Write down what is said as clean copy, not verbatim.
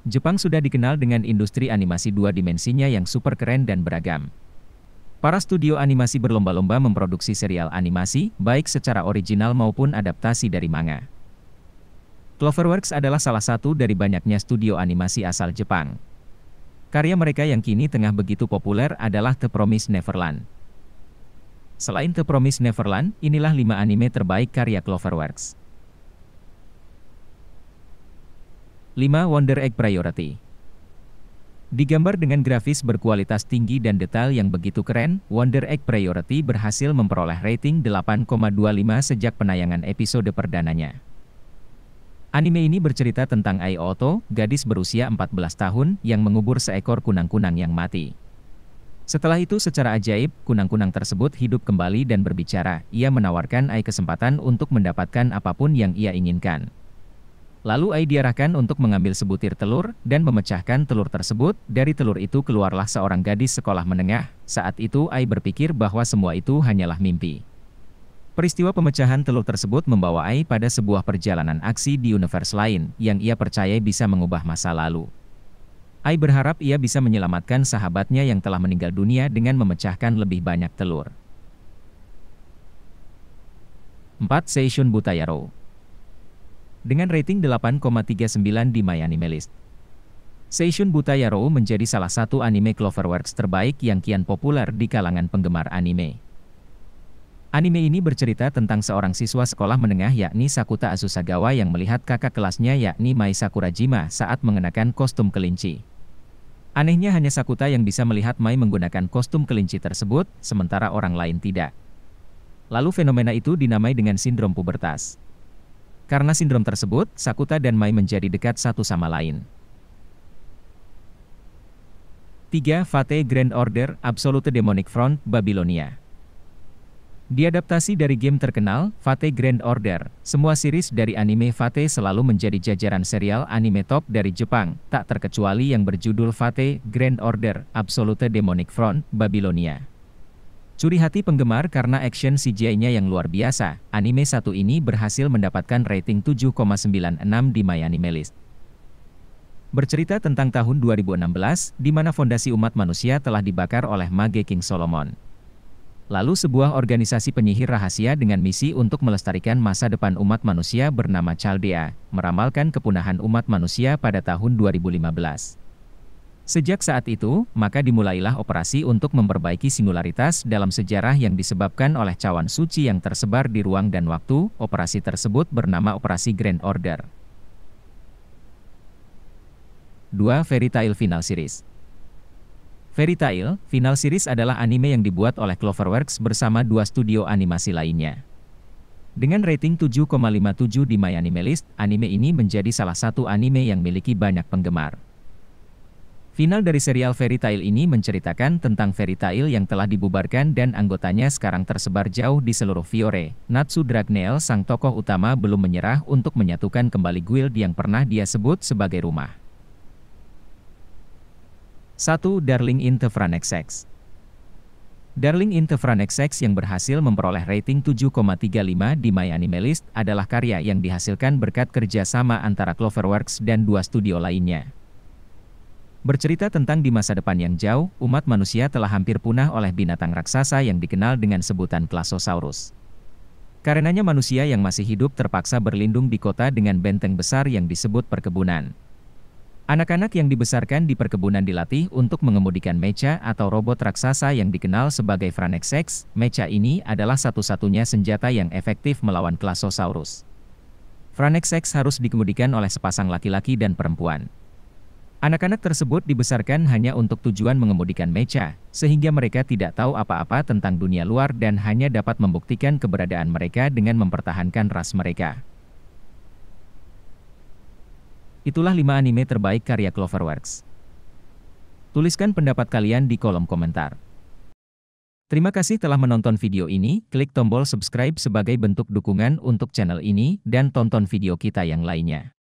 Jepang sudah dikenal dengan industri animasi dua dimensinya yang super keren dan beragam. Para studio animasi berlomba-lomba memproduksi serial animasi, baik secara original maupun adaptasi dari manga. Cloverworks adalah salah satu dari banyaknya studio animasi asal Jepang. Karya mereka yang kini tengah begitu populer adalah The Promised Neverland. Selain The Promised Neverland, inilah 5 anime terbaik karya Cloverworks. 5. Wonder Egg Priority. Digambar dengan grafis berkualitas tinggi dan detail yang begitu keren, Wonder Egg Priority berhasil memperoleh rating 8,25 sejak penayangan episode perdananya. Anime ini bercerita tentang Ai Oto, gadis berusia 14 tahun, yang mengubur seekor kunang-kunang yang mati. Setelah itu secara ajaib, kunang-kunang tersebut hidup kembali dan berbicara. Ia menawarkan Ai kesempatan untuk mendapatkan apapun yang ia inginkan. Lalu Ai diarahkan untuk mengambil sebutir telur, dan memecahkan telur tersebut. Dari telur itu keluarlah seorang gadis sekolah menengah. Saat itu Ai berpikir bahwa semua itu hanyalah mimpi. Peristiwa pemecahan telur tersebut membawa Ai pada sebuah perjalanan aksi di universe lain, yang ia percaya bisa mengubah masa lalu. Ai berharap ia bisa menyelamatkan sahabatnya yang telah meninggal dunia dengan memecahkan lebih banyak telur. 4. Seishun Butayaro. Dengan rating 8,39 di MyAnimeList. Seishun Butayaro menjadi salah satu anime Cloverworks terbaik yang kian populer di kalangan penggemar anime. Anime ini bercerita tentang seorang siswa sekolah menengah yakni Sakuta Asusagawa yang melihat kakak kelasnya yakni Mai Sakurajima saat mengenakan kostum kelinci. Anehnya hanya Sakuta yang bisa melihat Mai menggunakan kostum kelinci tersebut, sementara orang lain tidak. Lalu fenomena itu dinamai dengan sindrom pubertas. Karena sindrom tersebut, Sakuta dan Mai menjadi dekat satu sama lain. 3. Fate Grand Order Absolute Demonic Front Babylonia. Diadaptasi dari game terkenal, Fate Grand Order, semua series dari anime Fate selalu menjadi jajaran serial anime top dari Jepang, tak terkecuali yang berjudul Fate Grand Order Absolute Demonic Front Babylonia. Curi hati penggemar karena action CGI-nya yang luar biasa, anime satu ini berhasil mendapatkan rating 7,96 di MyAnimeList. Bercerita tentang tahun 2016, di mana fondasi umat manusia telah dibakar oleh mage King Solomon. Lalu sebuah organisasi penyihir rahasia dengan misi untuk melestarikan masa depan umat manusia bernama Chaldea, meramalkan kepunahan umat manusia pada tahun 2015. Sejak saat itu, maka dimulailah operasi untuk memperbaiki singularitas dalam sejarah yang disebabkan oleh cawan suci yang tersebar di ruang dan waktu. Operasi tersebut bernama Operasi Grand Order. 2. Fairy Tail Final Series. Fairy Tail Final Series adalah anime yang dibuat oleh Cloverworks bersama dua studio animasi lainnya. Dengan rating 7,57 di MyAnimeList, anime ini menjadi salah satu anime yang memiliki banyak penggemar. Final dari serial Fairy Tail ini menceritakan tentang Fairy Tail yang telah dibubarkan dan anggotanya sekarang tersebar jauh di seluruh Fiore. Natsu Dragneel, sang tokoh utama, belum menyerah untuk menyatukan kembali guild yang pernah dia sebut sebagai rumah. 1. Darling in the Franxx X. Darling in the Franxx X yang berhasil memperoleh rating 7,35 di MyAnimeList adalah karya yang dihasilkan berkat kerja sama antara Cloverworks dan dua studio lainnya. Bercerita tentang di masa depan yang jauh, umat manusia telah hampir punah oleh binatang raksasa yang dikenal dengan sebutan Klasosaurus. Karenanya manusia yang masih hidup terpaksa berlindung di kota dengan benteng besar yang disebut perkebunan. Anak-anak yang dibesarkan di perkebunan dilatih untuk mengemudikan mecha atau robot raksasa yang dikenal sebagai Franxx X. Mecha ini adalah satu-satunya senjata yang efektif melawan Klasosaurus. Franxx X harus dikemudikan oleh sepasang laki-laki dan perempuan. Anak-anak tersebut dibesarkan hanya untuk tujuan mengemudikan mecha, sehingga mereka tidak tahu apa-apa tentang dunia luar dan hanya dapat membuktikan keberadaan mereka dengan mempertahankan ras mereka. Itulah 5 anime terbaik karya Cloverworks. Tuliskan pendapat kalian di kolom komentar. Terima kasih telah menonton video ini, klik tombol subscribe sebagai bentuk dukungan untuk channel ini, dan tonton video kita yang lainnya.